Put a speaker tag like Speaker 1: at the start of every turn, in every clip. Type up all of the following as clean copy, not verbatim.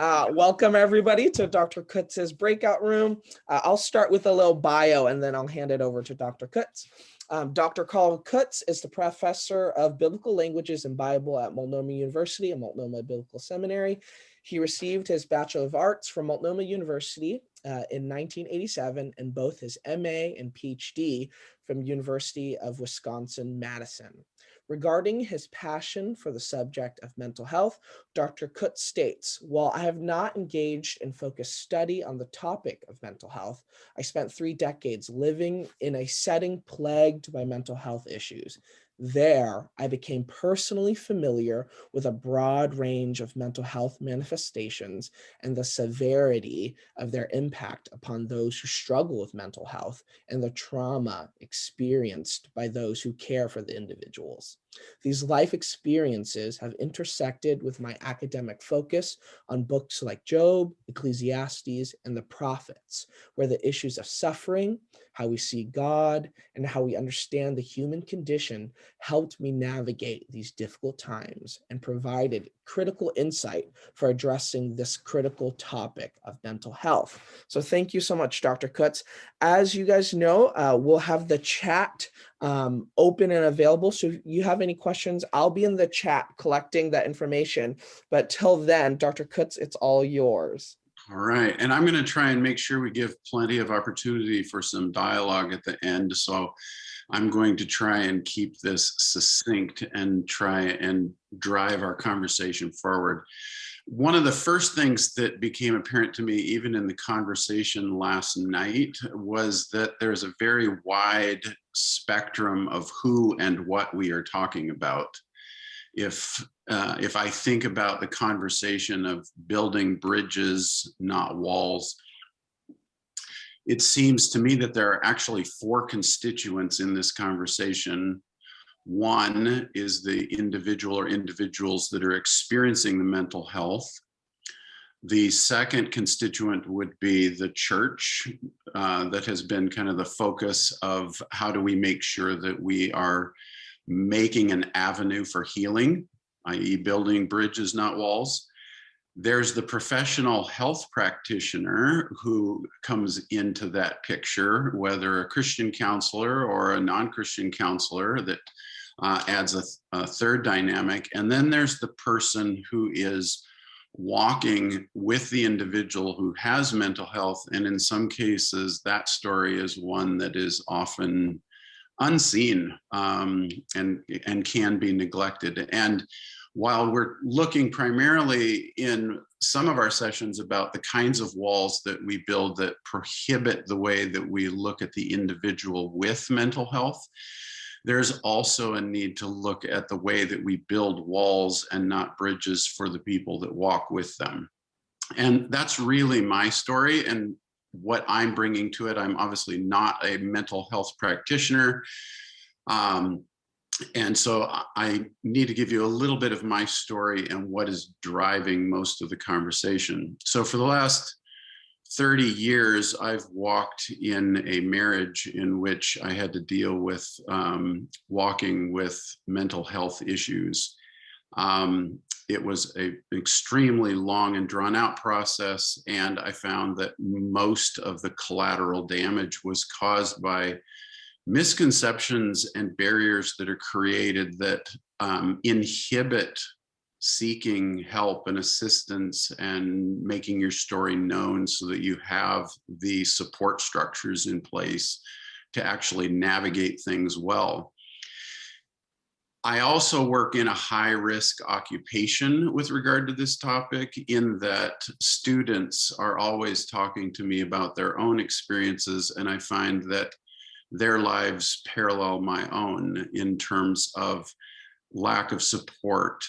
Speaker 1: Welcome everybody to Dr. Kutz's breakout room. I'll start with a little bio and then I'll hand it over to Dr. Kutz. Dr. Karl Kutz is the professor of biblical languages and Bible at Multnomah University and Multnomah Biblical Seminary. He received his Bachelor of Arts from Multnomah University in 1987 and both his MA and PhD from University of Wisconsin-Madison. Regarding his passion for the subject of mental health, Dr. Kutz states, "While I have not engaged in focused study on the topic of mental health, I spent 3 decades living in a setting plagued by mental health issues. There, I became personally familiar with a broad range of mental health manifestations and the severity of their impact upon those who struggle with mental health and the trauma experienced by those who care for the individuals. These life experiences have intersected with my academic focus on books like Job, Ecclesiastes, and the prophets, where the issues of suffering, how we see God, and how we understand the human condition helped me navigate these difficult times and provided critical insight for addressing this critical topic of mental health." So thank you so much, Dr. Kutz. As you guys know, we'll have the chat open and available. So if you have any questions, I'll be in the chat collecting that information. But till then, Dr. Kutz, it's all yours.
Speaker 2: All right, and I'm going to try and make sure we give plenty of opportunity for some dialogue at the end. So I'm going to try and keep this succinct and try and drive our conversation forward. One of the first things that became apparent to me, even in the conversation last night, was that there's a very wide spectrum of who and what we are talking about. If I think about the conversation of building bridges, not walls, it seems to me that there are actually 4 constituents in this conversation. One is the individual or individuals that are experiencing the mental health. The second constituent would be the church that has been kind of the focus of how do we make sure that we are making an avenue for healing, i.e. building bridges, not walls. There's the professional health practitioner who comes into that picture, whether a Christian counselor or a non-Christian counselor, that adds a third dynamic. And then there's the person who is walking with the individual who has mental health. And in some cases, that story is one that is often unseen and can be neglected. And while we're looking primarily in some of our sessions about the kinds of walls that we build that prohibit the way that we look at the individual with mental health, there's also a need to look at the way that we build walls and not bridges for the people that walk with them. And that's really my story and what I'm bringing to it. I'm obviously not a mental health practitioner. And so I need to give you a little bit of my story and what is driving most of the conversation. So for the last 30 years, I've walked in a marriage in which I had to deal with walking with mental health issues. It was an extremely long and drawn out process, and I found that most of the collateral damage was caused by misconceptions and barriers that are created that inhibit seeking help and assistance and making your story known so that you have the support structures in place to actually navigate things well. I also work in a high-risk occupation with regard to this topic, in that students are always talking to me about their own experiences, and I find that their lives parallel my own in terms of lack of support,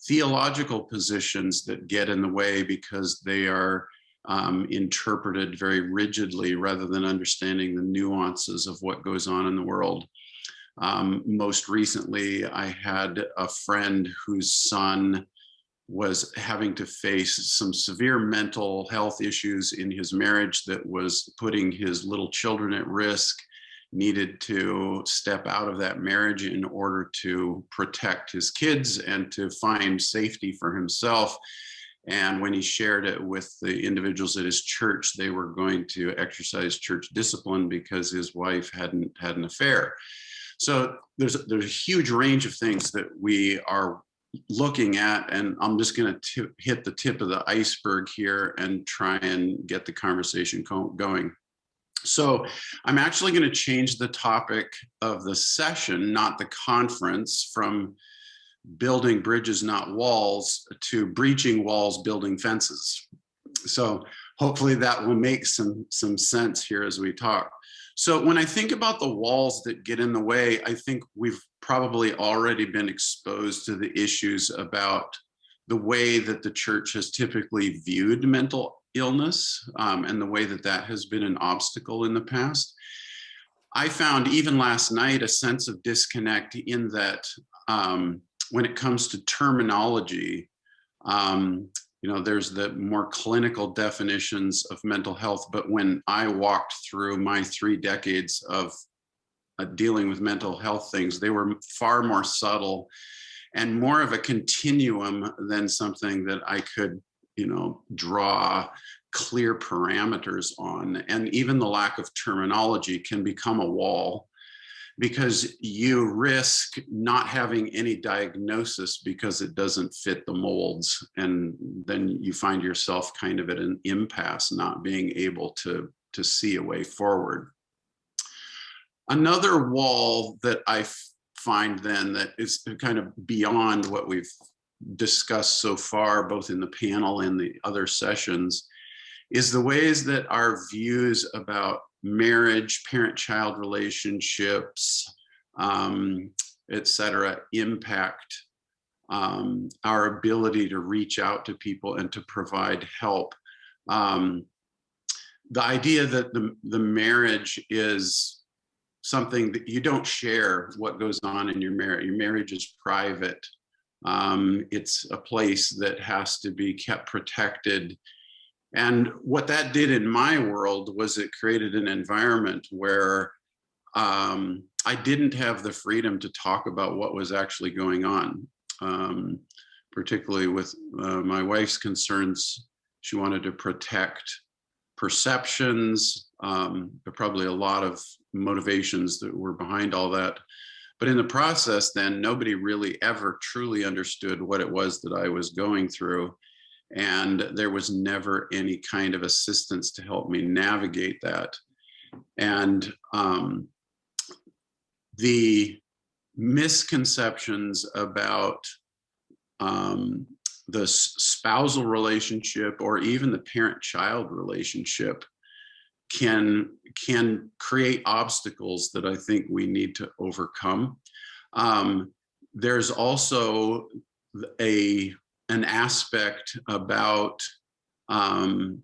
Speaker 2: theological positions that get in the way because they are interpreted very rigidly rather than understanding the nuances of what goes on in the world. Most recently, I had a friend whose son was having to face some severe mental health issues in his marriage that was putting his little children at risk, needed to step out of that marriage in order to protect his kids and to find safety for himself. And when he shared it with the individuals at his church, they were going to exercise church discipline because his wife hadn't had an affair. So there's a huge range of things that we are looking at, and I'm just going to hit the tip of the iceberg here and try and get the conversation going. So I'm actually going to change the topic of the session, not the conference, from building bridges, not walls, to breaching walls, building fences. So hopefully that will make some sense here as we talk. So when I think about the walls that get in the way, I think we've probably already been exposed to the issues about the way that the church has typically viewed mental illness, and the way that that has been an obstacle in the past. I found even last night a sense of disconnect in that when it comes to terminology, there's the more clinical definitions of mental health, but when I walked through my 3 decades of dealing with mental health things, they were far more subtle and more of a continuum than something that I could, draw clear parameters on. And even the lack of terminology can become a wall, because you risk not having any diagnosis because it doesn't fit the molds. And then you find yourself kind of at an impasse, not being able to see a way forward. Another wall that I find then that is kind of beyond what we've discussed so far, both in the panel and the other sessions, is the ways that our views about marriage, parent-child relationships, etc., impact our ability to reach out to people and to provide help. The idea that the marriage is something that you don't share what goes on in your marriage. Your marriage is private. It's a place that has to be kept protected. And what that did in my world was it created an environment where I didn't have the freedom to talk about what was actually going on, particularly with my wife's concerns. She wanted to protect perceptions. There are probably a lot of motivations that were behind all that. But in the process, then nobody really ever truly understood what it was that I was going through. And there was never any kind of assistance to help me navigate that. And the misconceptions about the spousal relationship or even the parent-child relationship can create obstacles that I think we need to overcome. There's also an aspect about and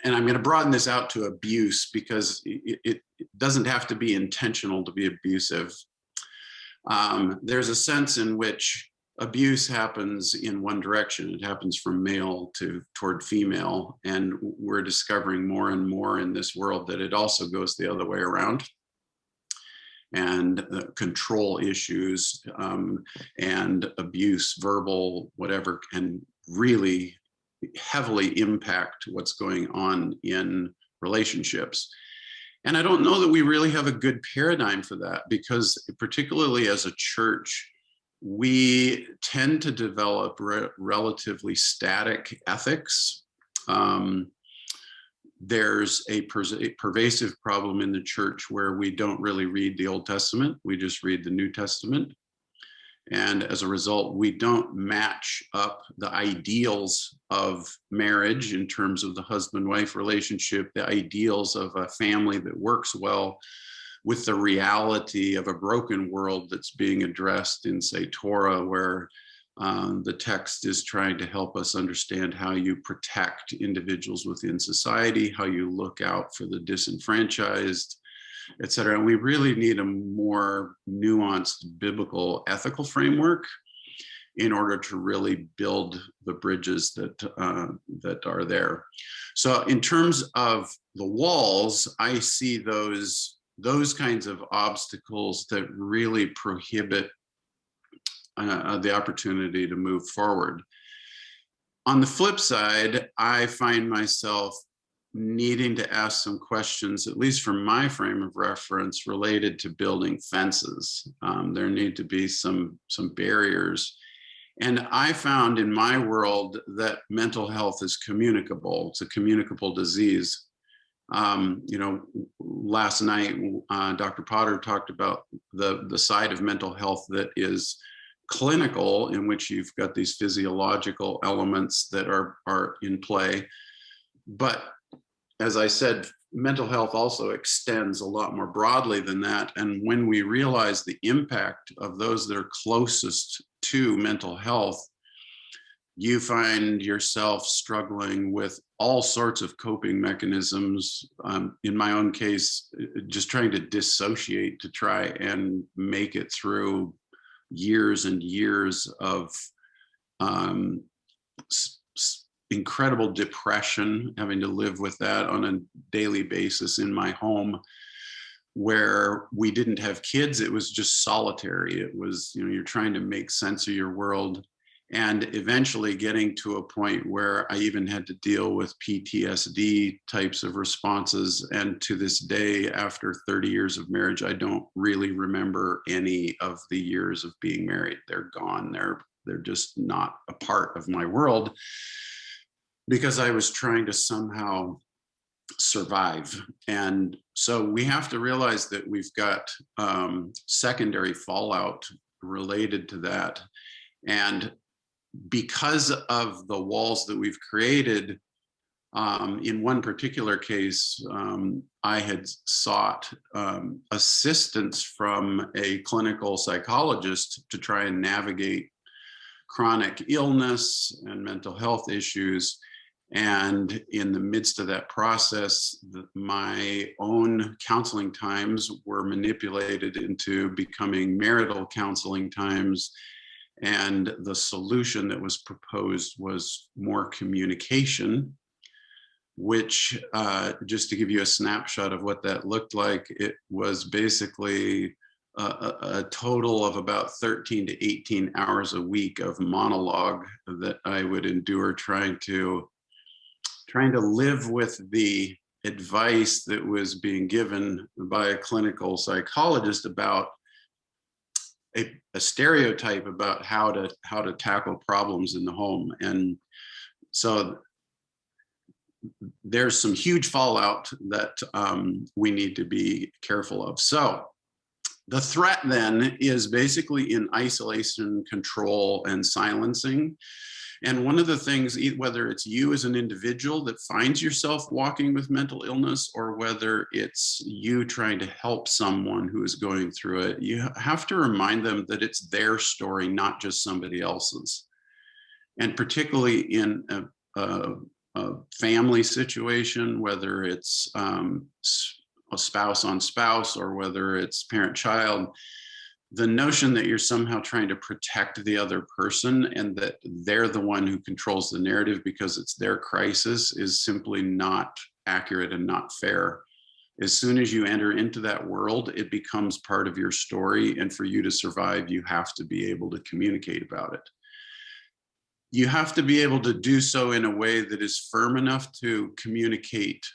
Speaker 2: I'm going to broaden this out to abuse, because it doesn't have to be intentional to be abusive. There's a sense in which abuse happens in one direction. It happens from male toward female, and we're discovering more and more in this world that it also goes the other way around. And control issues and abuse, verbal, whatever, can really heavily impact what's going on in relationships. And I don't know that we really have a good paradigm for that, because particularly as a church, we tend to develop relatively static ethics. There's a pervasive problem in the church where we don't really read the Old Testament, we just read the New Testament. And as a result, we don't match up the ideals of marriage in terms of the husband-wife relationship, the ideals of a family that works well, with the reality of a broken world that's being addressed in, say, Torah, where the text is trying to help us understand how you protect individuals within society, how you look out for the disenfranchised, et cetera. And we really need a more nuanced biblical ethical framework in order to really build the bridges that are there. So in terms of the walls, I see those kinds of obstacles that really prohibit the opportunity to move forward. On the flip side, I find myself needing to ask some questions, at least from my frame of reference, related to building fences. There need to be some barriers. And I found in my world that mental health is communicable. It's a communicable disease. Last night, Dr. Potter talked about the side of mental health that is clinical, in which you've got these physiological elements that are in play. But as I said, mental health also extends a lot more broadly than that. And when we realize the impact of those that are closest to mental health, you find yourself struggling with all sorts of coping mechanisms. In my own case, just trying to dissociate to try and make it through years and years of incredible depression, having to live with that on a daily basis in my home, where we didn't have kids. It was just solitary. It was, you're trying to make sense of your world, and eventually getting to a point where I even had to deal with PTSD types of responses. And to this day, after 30 years of marriage, I don't really remember any of the years of being married. They're gone. They're just not a part of my world, because I was trying to somehow survive. And so we have to realize that we've got secondary fallout related to that. And because of the walls that we've created, in one particular case, I had sought assistance from a clinical psychologist to try and navigate chronic illness and mental health issues. And in the midst of that process, my own counseling times were manipulated into becoming marital counseling times. And the solution that was proposed was more communication, which, just to give you a snapshot of what that looked like, it was basically a total of about 13 to 18 hours a week of monologue that I would endure trying to live with the advice that was being given by a clinical psychologist about a stereotype about how to tackle problems in the home. And so there's some huge fallout that we need to be careful of. So the threat then is basically in isolation, control, and silencing. And one of the things, whether it's you as an individual that finds yourself walking with mental illness, or whether it's you trying to help someone who is going through it, you have to remind them that it's their story, not just somebody else's. And particularly in a family situation, whether it's a spouse on spouse, or whether it's parent-child, the notion that you're somehow trying to protect the other person and that they're the one who controls the narrative because it's their crisis is simply not accurate and not fair. As soon as you enter into that world, it becomes part of your story. And for you to survive, you have to be able to communicate about it. You have to be able to do so in a way that is firm enough to communicate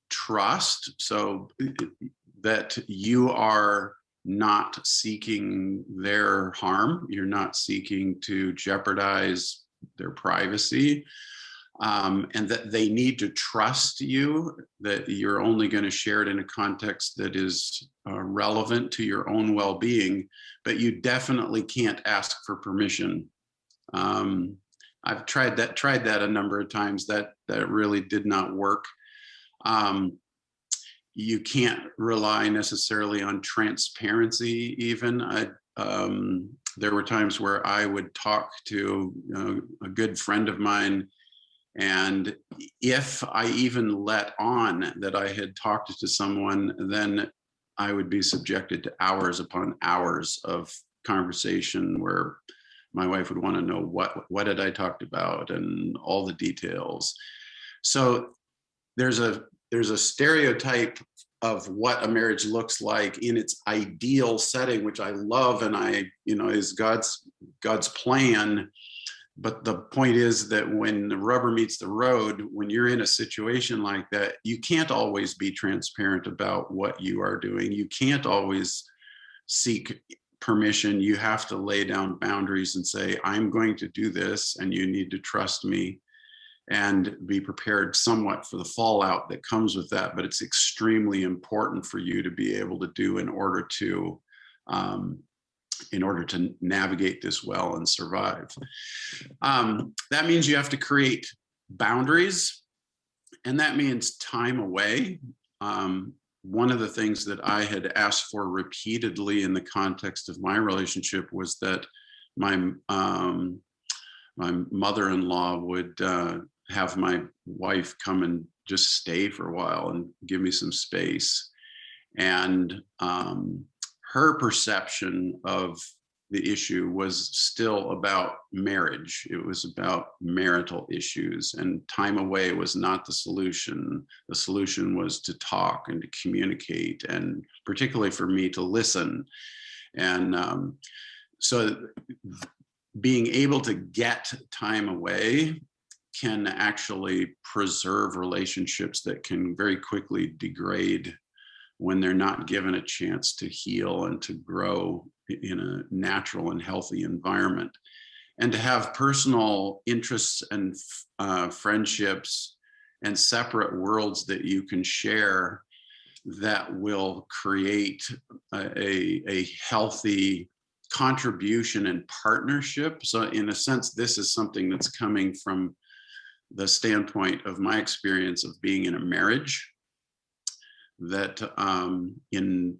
Speaker 2: trust, so that you are not seeking their harm, you're not seeking to jeopardize their privacy, and that they need to trust you, that you're only going to share it in a context that is relevant to your own well-being, but you definitely can't ask for permission. I've tried that a number of times. That really did not work. You can't rely necessarily on transparency even. There were times where I would talk to a good friend of mine, and if I even let on that I had talked to someone, then I would be subjected to hours upon hours of conversation where my wife would want to know what had I talked about and all the details. So there's a stereotype of what a marriage looks like in its ideal setting, which I love and is God's plan. But the point is that when the rubber meets the road, when you're in a situation like that, you can't always be transparent about what you are doing. You can't always seek permission. You have to lay down boundaries and say, I'm going to do this, and you need to trust me, and be prepared somewhat for the fallout that comes with that. But it's extremely important for you to be able to do in order to navigate this well and survive. That means you have to create boundaries, and that means time away. One of the things that I had asked for repeatedly in the context of my relationship was that my mother-in-law would have my wife come and just stay for a while and give me some space. And her perception of the issue was still about marriage. It was about marital issues, and time away was not the solution. The solution was to talk and to communicate, and particularly for me to listen. And so being able to get time away can actually preserve relationships that can very quickly degrade when they're not given a chance to heal and to grow in a natural and healthy environment. And to have personal interests and friendships and separate worlds that you can share that will create a healthy contribution and partnership. So in a sense, this is something that's coming from the standpoint of my experience of being in a marriage, that in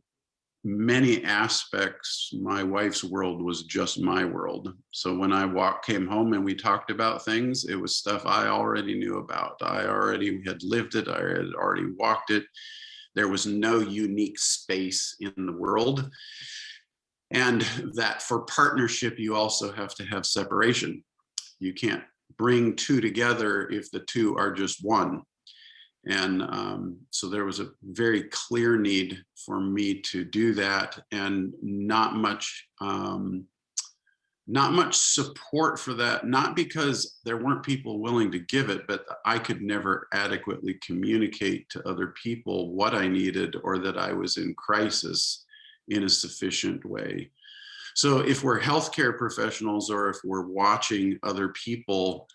Speaker 2: many aspects, my wife's world was just my world. So when I came home and we talked about things, it was stuff I already knew about. I already had lived it. I had already walked it. There was no unique space in the world. And that for partnership, you also have to have separation. You can't bring two together if the two are just one. And so there was a very clear need for me to do that, and not much support for that, not because there weren't people willing to give it, but I could never adequately communicate to other people what I needed, or that I was in crisis in a sufficient way. So if we're healthcare professionals, or if we're watching other people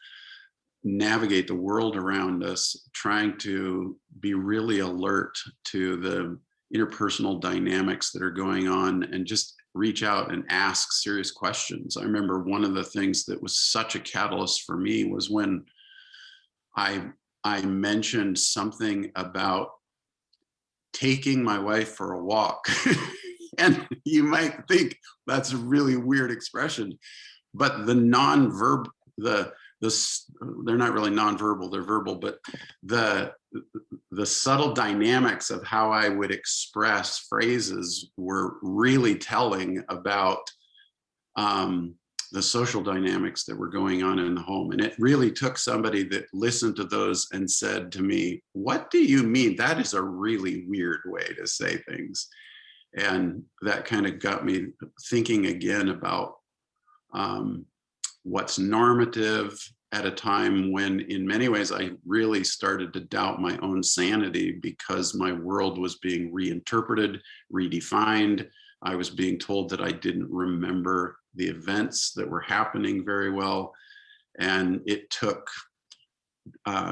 Speaker 2: navigate the world around us, trying to be really alert to the interpersonal dynamics that are going on, and just reach out and ask serious questions. I remember one of the things that was such a catalyst for me was when I mentioned something about taking my wife for a walk. And you might think that's a really weird expression, but the nonverbal, they're not really nonverbal, they're verbal, but the subtle dynamics of how I would express phrases were really telling about the social dynamics that were going on in the home. And it really took somebody that listened to those and said to me, "What do you mean? That is a really weird way to say things." And that kind of got me thinking again about what's normative at a time when, in many ways, I really started to doubt my own sanity, because my world was being reinterpreted, redefined. I was being told that I didn't remember the events that were happening very well. And it took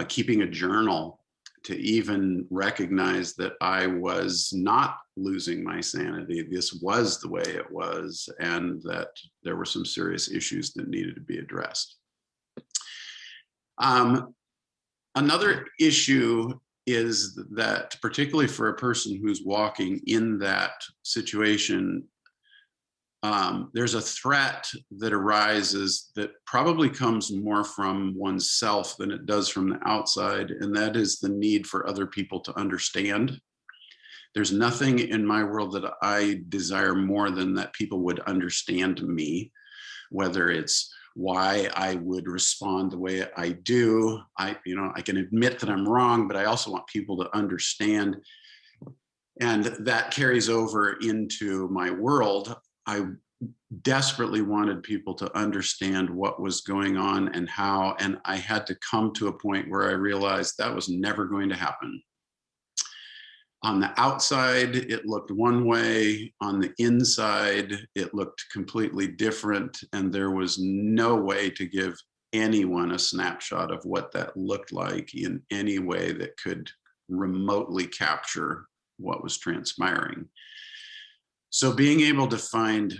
Speaker 2: keeping a journal to even recognize that I was not losing my sanity. This was the way it was, and that there were some serious issues that needed to be addressed. Another issue is that, particularly for a person who's walking in that situation, there's a threat that arises that probably comes more from oneself than it does from the outside, and that is the need for other people to understand. There's nothing in my world that I desire more than that people would understand me, whether it's why I would respond the way I do. I can admit that I'm wrong, but I also want people to understand. And that carries over into my world. I desperately wanted people to understand what was going on and how, and I had to come to a point where I realized that was never going to happen. On the outside, it looked one way. On the inside, it looked completely different. And there was no way to give anyone a snapshot of what that looked like in any way that could remotely capture what was transpiring. So being able to find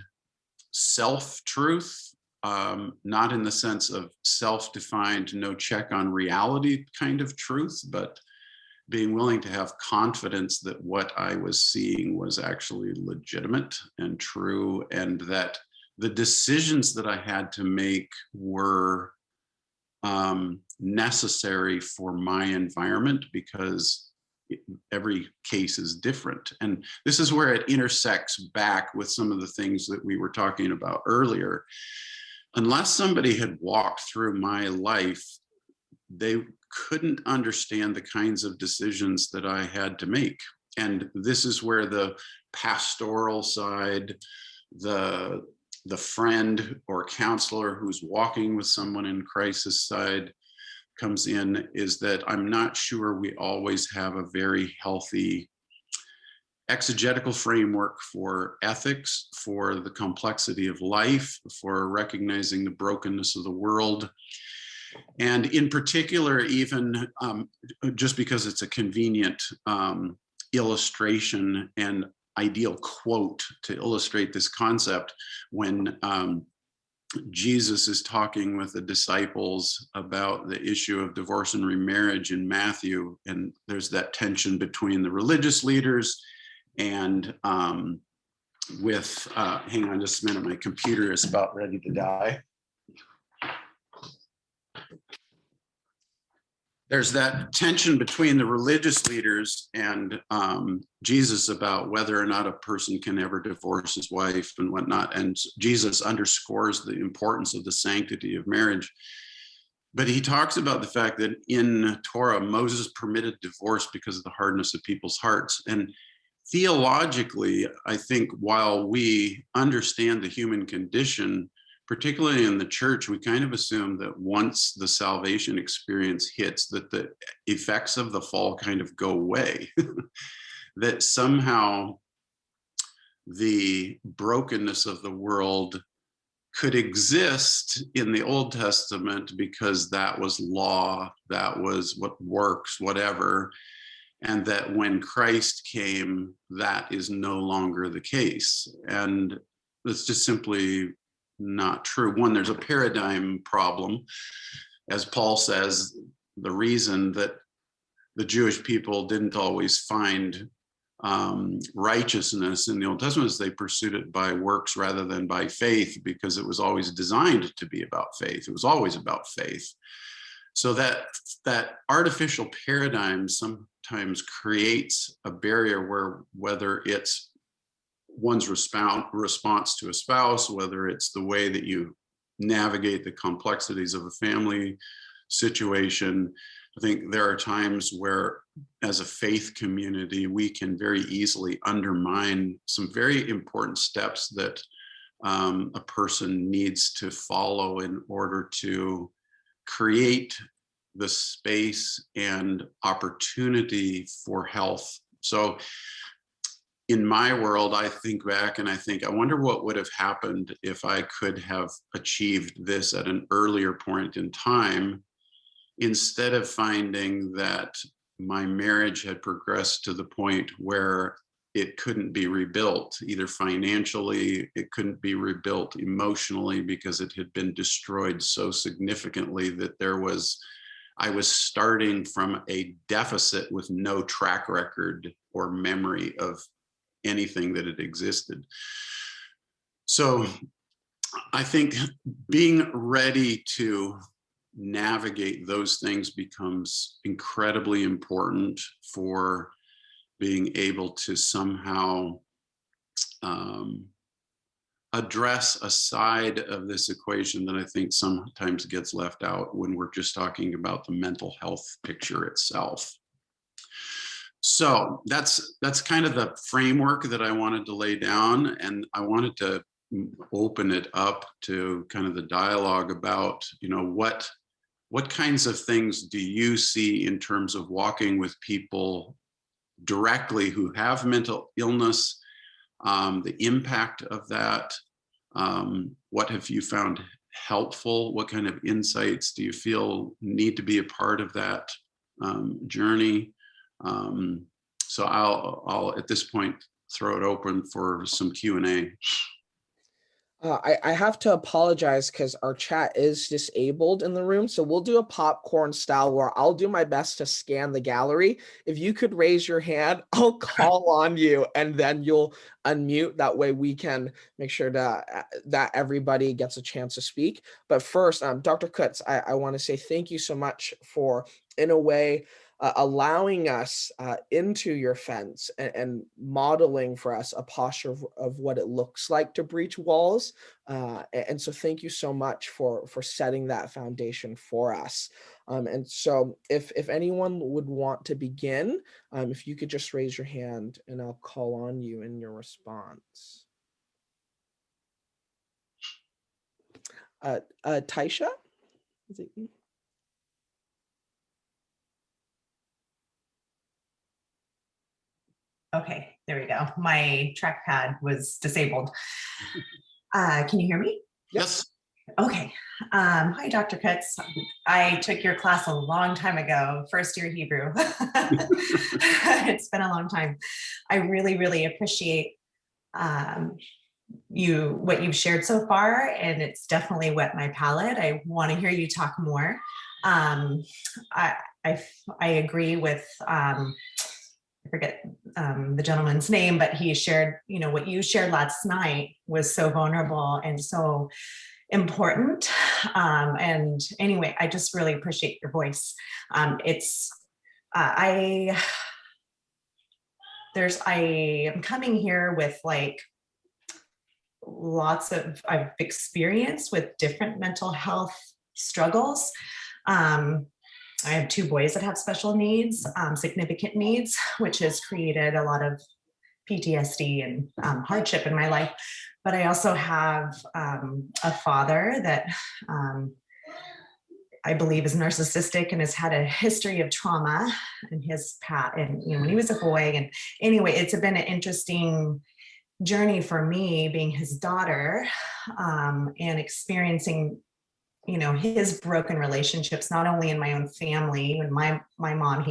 Speaker 2: self-truth, not in the sense of self-defined, no check on reality kind of truth, but being willing to have confidence that what I was seeing was actually legitimate and true, and that the decisions that I had to make were necessary for my environment, because every case is different. And this is where it intersects back with some of the things that we were talking about earlier. Unless somebody had walked through my life, they couldn't understand the kinds of decisions that I had to make. And this is where the pastoral side, the friend or counselor who's walking with someone in crisis side comes in, is that I'm not sure we always have a very healthy exegetical framework for ethics, for the complexity of life, for recognizing the brokenness of the world. And in particular, even just because it's a convenient illustration and ideal quote to illustrate this concept, when Jesus is talking with the disciples about the issue of divorce and remarriage in Matthew, and there's that tension between the religious leaders and hang on just a minute, my computer is about ready to die. There's that tension between the religious leaders and Jesus about whether or not a person can ever divorce his wife and whatnot. And Jesus underscores the importance of the sanctity of marriage. But he talks about the fact that in Torah, Moses permitted divorce because of the hardness of people's hearts. And theologically, I think while we understand the human condition, particularly in the church, we kind of assume that once the salvation experience hits, that the effects of the fall kind of go away, that somehow the brokenness of the world could exist in the Old Testament because that was law, that was what works, whatever, and that when Christ came, that is no longer the case. And it's just simply not true. One, there's a paradigm problem. As Paul says, the reason that the Jewish people didn't always find righteousness in the Old Testament is they pursued it by works rather than by faith, because it was always designed to be about faith. It was always about faith. So that artificial paradigm sometimes creates a barrier where, whether it's one's response to a spouse, whether it's the way that you navigate the complexities of a family situation, I think there are times where, as a faith community, we can very easily undermine some very important steps that a person needs to follow in order to create the space and opportunity for health. So in my world, I think back and I think, I wonder what would have happened if I could have achieved this at an earlier point in time, instead of finding that my marriage had progressed to the point where it couldn't be rebuilt, either financially, it couldn't be rebuilt emotionally, because it had been destroyed so significantly that I was starting from a deficit with no track record or memory of anything that had existed. So I think being ready to navigate those things becomes incredibly important for being able to somehow address a side of this equation that I think sometimes gets left out when we're just talking about the mental health picture itself. So that's kind of the framework that I wanted to lay down, and I wanted to open it up to kind of the dialogue about, what kinds of things do you see in terms of walking with people directly who have mental illness, the impact of that. What have you found helpful? What kind of insights do you feel need to be a part of that journey? So I'll at this point throw it open for some Q&A.
Speaker 1: I have to apologize because our chat is disabled in the room. So we'll do a popcorn style where I'll do my best to scan the gallery. If you could raise your hand, I'll call on you and then you'll unmute. That way we can make sure that everybody gets a chance to speak. But first, Dr. Kutz, I want to say thank you so much for, in a way, allowing us into your fence and modeling for us a posture of what it looks like to breach walls. And so thank you so much for setting that foundation for us. And so if anyone would want to begin, if you could just raise your hand and I'll call on you in your response. Taisha? Is it you?
Speaker 3: Okay, there we go. My trackpad was disabled. Can you hear me?
Speaker 2: Yes.
Speaker 3: Okay. Hi, Dr. Kutz. I took your class a long time ago, first year Hebrew. It's been a long time. I really, really appreciate what you've shared so far, and it's definitely whet my palate. I want to hear you talk more. I agree with I forget the gentleman's name, but he shared, what you shared last night was so vulnerable and so important. And anyway, I just really appreciate your voice. I am coming here with lots of, I've experienced with different mental health struggles. I have two boys that have special needs, significant needs, which has created a lot of PTSD and hardship in my life. But I also have a father that I believe is narcissistic and has had a history of trauma in his past, and when he was a boy. And anyway, it's been an interesting journey for me being his daughter, and experiencing his broken relationships, not only in my own family. When my mom,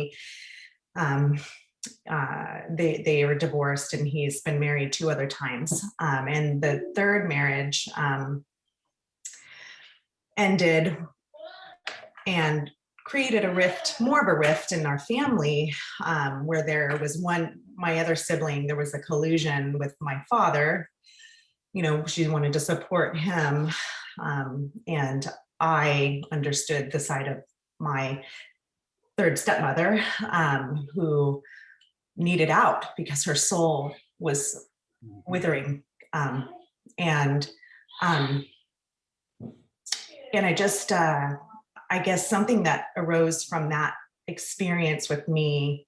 Speaker 3: they were divorced, and he's been married 2 other times. And the third marriage ended and created a rift, more of a rift in our family, where there was my other sibling, there was a collusion with my father. She wanted to support him. And I understood the side of my third stepmother, who needed out because her soul was withering. And I just, I guess something that arose from that experience with me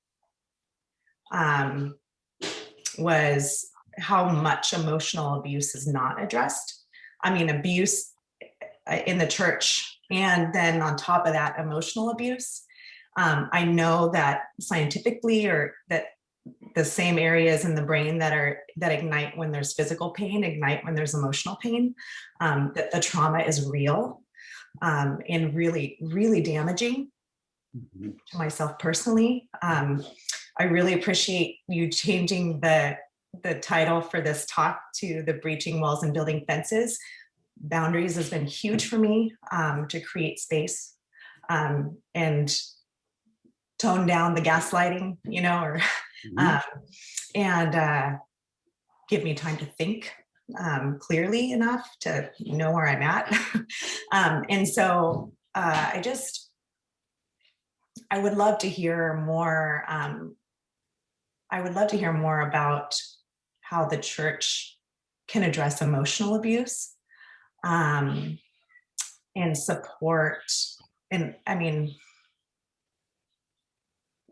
Speaker 3: was how much emotional abuse is not addressed. I mean, abuse in the church, and then on top of that, emotional abuse. I know that scientifically, or that the same areas in the brain that ignite when there's physical pain ignite when there's emotional pain. That the trauma is real, and really, really damaging to myself personally. I really appreciate you changing the title for this talk to the Breaching Walls and Building Fences. Boundaries has been huge for me, to create space, and tone down the gaslighting, and give me time to think clearly enough to know where I'm at. And so I would love to hear more. I would love to hear more about how the church can address emotional abuse, and support. And I mean,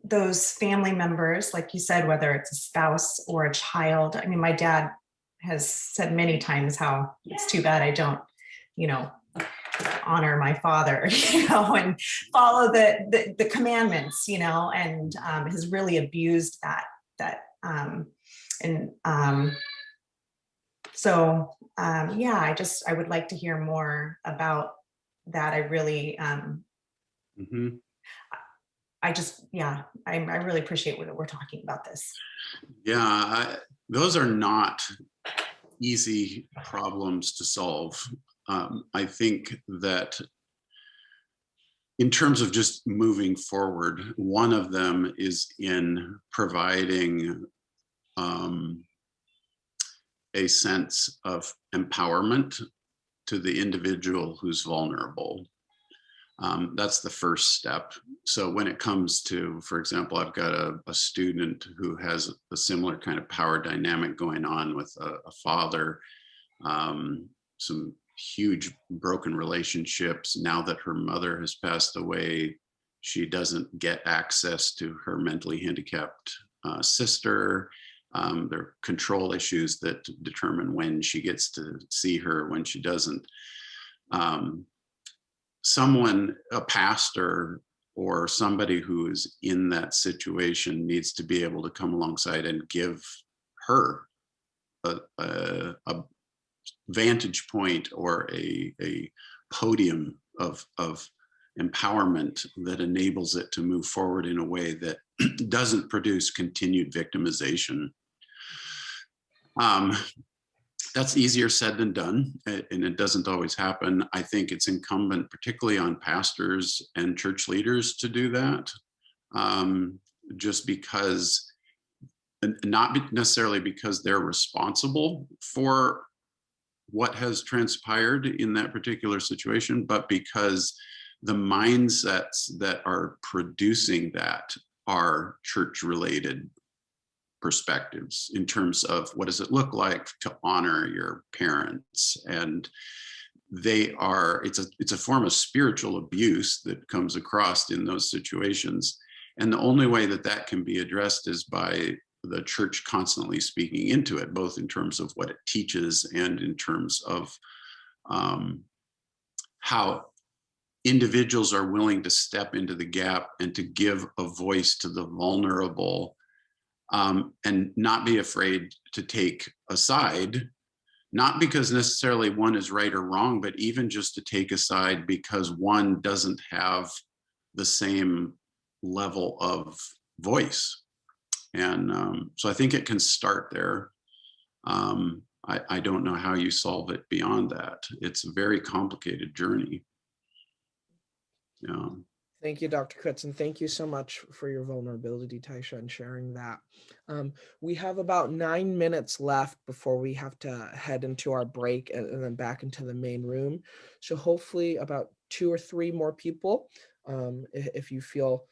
Speaker 3: those family members, like you said, whether it's a spouse or a child. I mean, my dad has said many times how it's too bad I don't, honor my father, and follow the commandments, and has really abused that. I would like to hear more about that. I really, I really appreciate what we're talking about this.
Speaker 2: Yeah, those are not easy problems to solve. I think that in terms of just moving forward, one of them is in providing a sense of empowerment to the individual who's vulnerable. That's the first step. So when it comes to, for example, I've got a student who has a similar kind of power dynamic going on with a father, some huge broken relationships. Now that her mother has passed away, she doesn't get access to her mentally handicapped sister. There are control issues that determine when she gets to see her, when she doesn't. Someone, a pastor or somebody who is in that situation, needs to be able to come alongside and give her a vantage point or a podium of empowerment that enables it to move forward in a way that doesn't produce continued victimization. That's easier said than done, and it doesn't always happen. I think it's incumbent, particularly on pastors and church leaders, to do that, just because, not necessarily because they're responsible for what has transpired in that particular situation, but because the mindsets that are producing that are church-related perspectives in terms of what does it look like to honor your parents. And it's a form of spiritual abuse that comes across in those situations. And the only way that can be addressed is by the church constantly speaking into it, both in terms of what it teaches and in terms of how individuals are willing to step into the gap and to give a voice to the vulnerable, and not be afraid to take a side, not because necessarily one is right or wrong, but even just to take a side because one doesn't have the same level of voice. And so I think it can start there. I don't know how you solve it beyond that. It's a very complicated journey. Yeah.
Speaker 1: Thank you, Dr. Kutz, and thank you so much for your vulnerability, Taisha, and sharing that. We have about 9 minutes left before we have to head into our break and then back into the main room. So hopefully about 2 or 3 more people, if you feel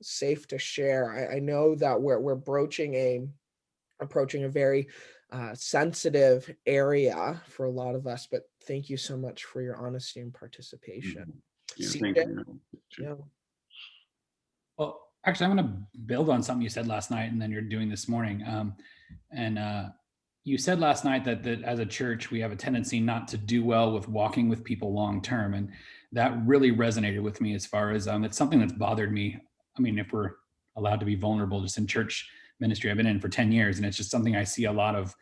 Speaker 1: safe to share. I know that we're approaching a very sensitive area for a lot of us, but thank you so much for your honesty and participation.
Speaker 2: Mm-hmm. Yeah, thank you.
Speaker 1: Yeah.
Speaker 4: Well, actually, I'm going to build on something you said last night and then you're doing this morning. You said last night that as a church, we have a tendency not to do well with walking with people long term. And that really resonated with me as far as it's something that's bothered me. I mean, if we're allowed to be vulnerable just in church ministry, I've been in for 10 years, and it's just something I see a lot of.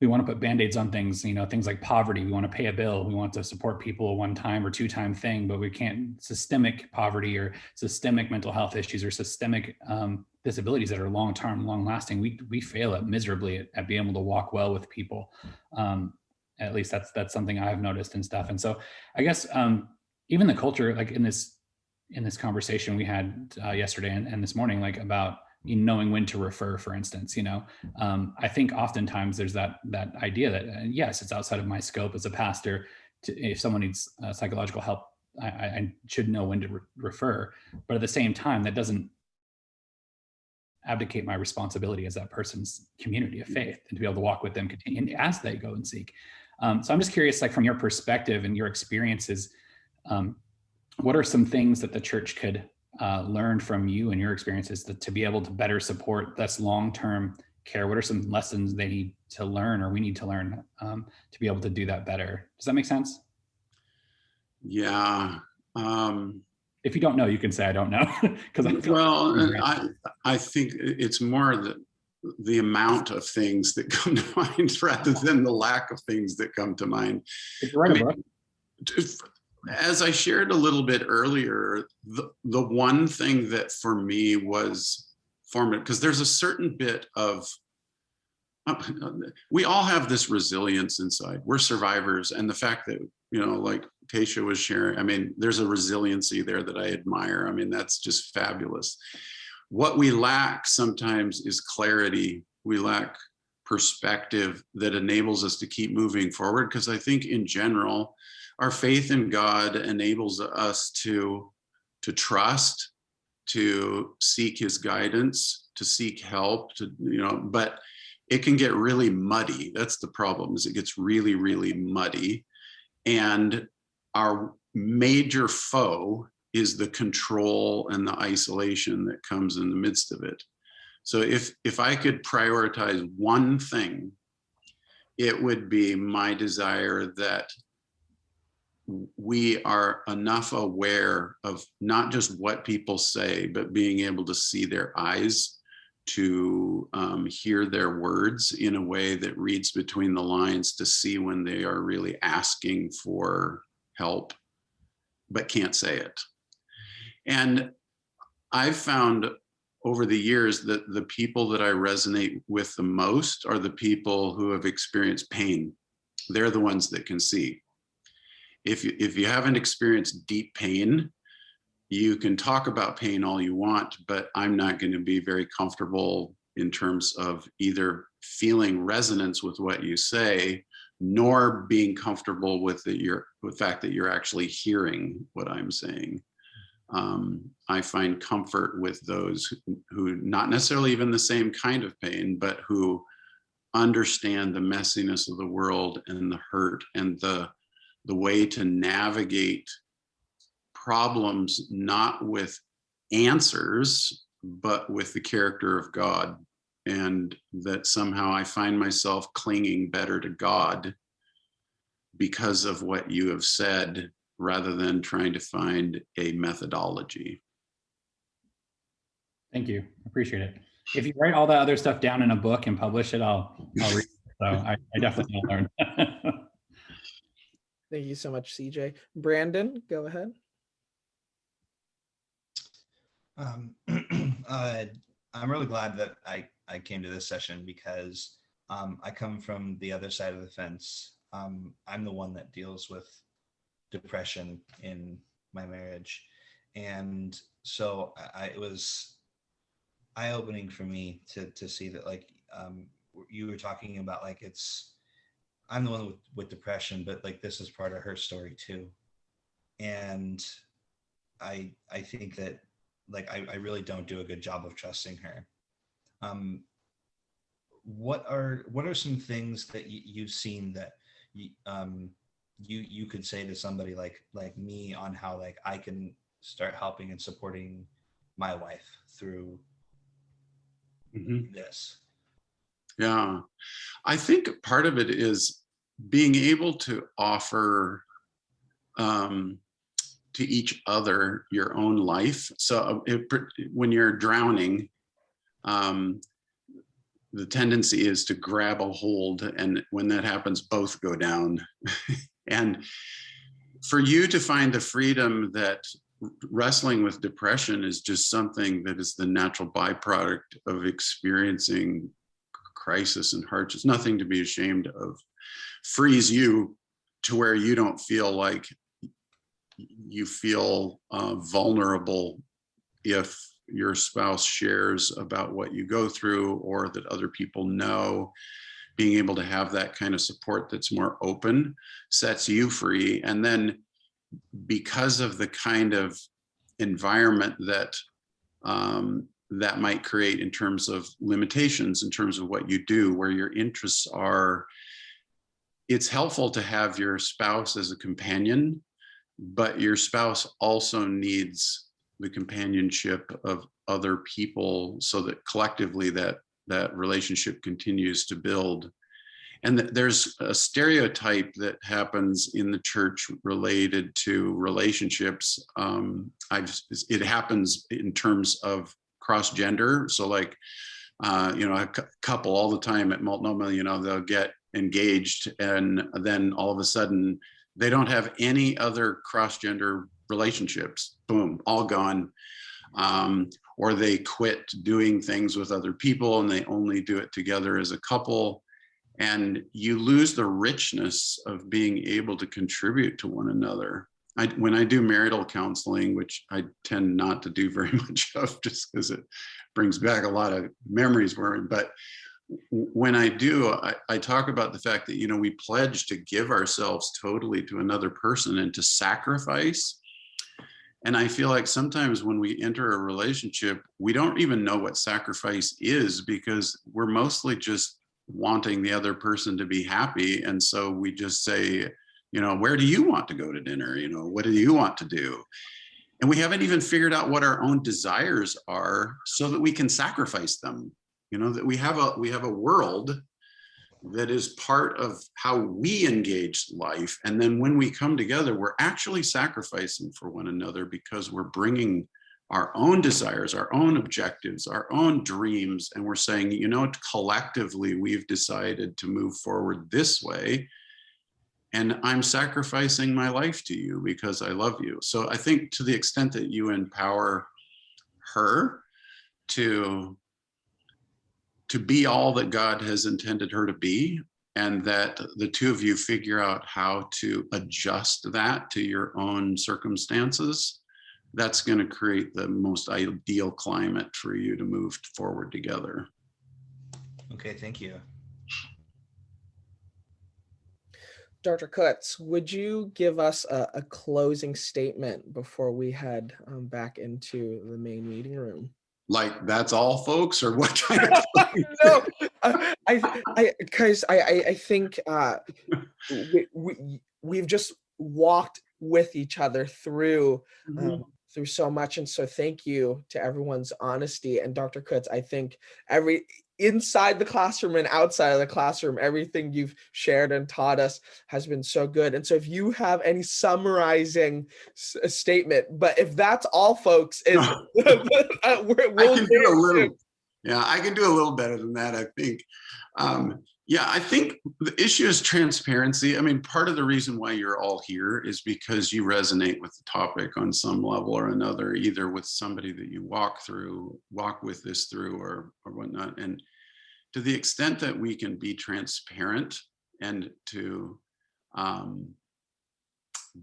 Speaker 4: We want to put Band-Aids on things, things like poverty. We want to pay a bill. We want to support people a one-time or two-time thing, but we can't. Systemic poverty or systemic mental health issues or systemic disabilities that are long-term, long-lasting, we fail at miserably at being able to walk well with people. At least that's something I've noticed and stuff. And so I guess even the culture, like in this conversation we had yesterday and this morning, like about knowing when to refer, for instance, I think oftentimes there's that idea that yes, it's outside of my scope as a pastor. If someone needs psychological help, I should know when to refer. But at the same time, that doesn't abdicate my responsibility as that person's community of faith and to be able to walk with them continue as they go and seek. So I'm just curious, like from your perspective and your experiences, what are some things that the church could learned from you and your experiences to be able to better support this long-term care? What are some lessons they need to learn, or we need to learn, to be able to do that better? Does that make sense?
Speaker 2: Yeah.
Speaker 4: If you don't know, you can say I don't know.
Speaker 2: Well, I think it's more the amount of things that come to mind rather than the lack of things that come to mind.
Speaker 4: If you write a book.
Speaker 2: As I shared a little bit earlier, the one thing that for me was formative, because there's a certain bit of, we all have this resilience inside. We're survivors. And the fact that, like Tasha was sharing, I mean, there's a resiliency there that I admire. I mean, that's just fabulous. What we lack sometimes is clarity. We lack perspective that enables us to keep moving forward. Because I think in general, our faith in God enables us to trust, to seek his guidance, to seek help, but it can get really muddy. That's the problem, is it gets really, really muddy. And our major foe is the control and the isolation that comes in the midst of it. So if I could prioritize one thing, it would be my desire that we are enough aware of not just what people say, but being able to see their eyes, to hear their words in a way that reads between the lines, to see when they are really asking for help, but can't say it. And I've found over the years that the people that I resonate with the most are the people who have experienced pain. They're the ones that can see. If you haven't experienced deep pain, you can talk about pain all you want, but I'm not going to be very comfortable in terms of either feeling resonance with what you say, nor being comfortable with the fact that you're actually hearing what I'm saying. I find comfort with those who not necessarily even the same kind of pain, but who understand the messiness of the world and the hurt and the way to navigate problems, not with answers, but with the character of God. And that somehow I find myself clinging better to God because of what you have said, rather than trying to find a methodology.
Speaker 4: Thank you. Appreciate it. If you write all that other stuff down in a book and publish it, I'll read it. So I definitely want to learn.
Speaker 1: Thank you so much, CJ. Brandon, go ahead.
Speaker 5: I'm really glad that I came to this session, because I come from the other side of the fence. I'm the one that deals with depression in my marriage. And so it was eye-opening for me to see that, like, you were talking about, like, I'm the one with depression, but like this is part of her story too. And I think that, like, I really don't do a good job of trusting her. What are some things that you've seen that you could say to somebody like me on how, like, I can start helping and supporting my wife through this?
Speaker 2: Yeah, I think part of it is being able to offer to each other your own life. So when you're drowning, the tendency is to grab a hold, and when that happens, both go down. And for you to find the freedom that wrestling with depression is just something that is the natural byproduct of experiencing crisis and hardship, nothing to be ashamed of, frees you to where you don't feel like you feel vulnerable if your spouse shares about what you go through, or that other people know. Being able to have that kind of support that's more open sets you free. And then because of the kind of environment that that might create in terms of limitations, in terms of what you do, where your interests are, it's helpful to have your spouse as a companion, but your spouse also needs the companionship of other people so that collectively that relationship continues to build. And there's a stereotype that happens in the church related to relationships. It happens in terms of cross-gender. So like, a couple all the time at Multnomah, they'll get engaged and then all of a sudden they don't have any other cross-gender relationships. Boom, all gone. Or they quit doing things with other people and they only do it together as a couple. And you lose the richness of being able to contribute to one another. When I do marital counseling, which I tend not to do very much of just because it brings back a lot of memories for me, but when I do, I talk about the fact that, we pledge to give ourselves totally to another person and to sacrifice. And I feel like sometimes when we enter a relationship, we don't even know what sacrifice is because we're mostly just wanting the other person to be happy. And so we just say, where do you want to go to dinner? What do you want to do? And we haven't even figured out what our own desires are so that we can sacrifice them. That we have a world that is part of how we engage life. And then when we come together, we're actually sacrificing for one another because we're bringing our own desires, our own objectives, our own dreams. And we're saying, collectively, we've decided to move forward this way. And I'm sacrificing my life to you because I love you. So I think to the extent that you empower her to be all that God has intended her to be, and that the two of you figure out how to adjust that to your own circumstances, that's going to create the most ideal climate for you to move forward together.
Speaker 5: Okay, thank you.
Speaker 1: Dr. Kutz, would you give us a closing statement before we head back into the main meeting room?
Speaker 2: Like, that's all, folks, or what kind of
Speaker 1: No, because I think we've just walked with each other through so much, and so thank you to everyone's honesty. And Dr. Kutz, I think inside the classroom and outside of the classroom, everything you've shared and taught us has been so good. And so if you have any summarizing statement, but if that's all, folks, I
Speaker 2: can do a little better than that, I think. I think the issue is transparency. I mean, part of the reason why you're all here is because you resonate with the topic on some level or another, either with somebody that you walk with this through or whatnot. And to the extent that we can be transparent and to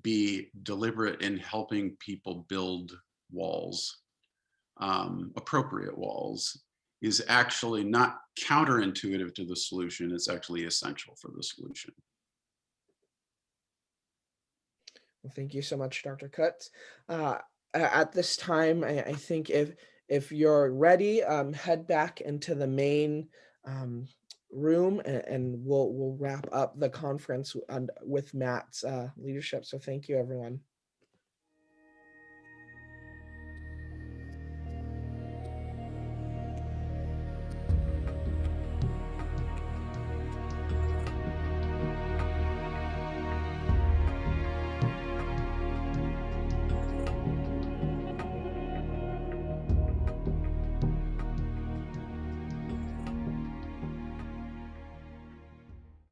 Speaker 2: be deliberate in helping people build walls, appropriate walls, is actually not counterintuitive to the solution. It's actually essential for the solution.
Speaker 1: Well, thank you so much, Dr. Kutz. At this time, I think if you're ready, head back into the main room, and we'll wrap up the conference with Matt's leadership. So thank you, everyone.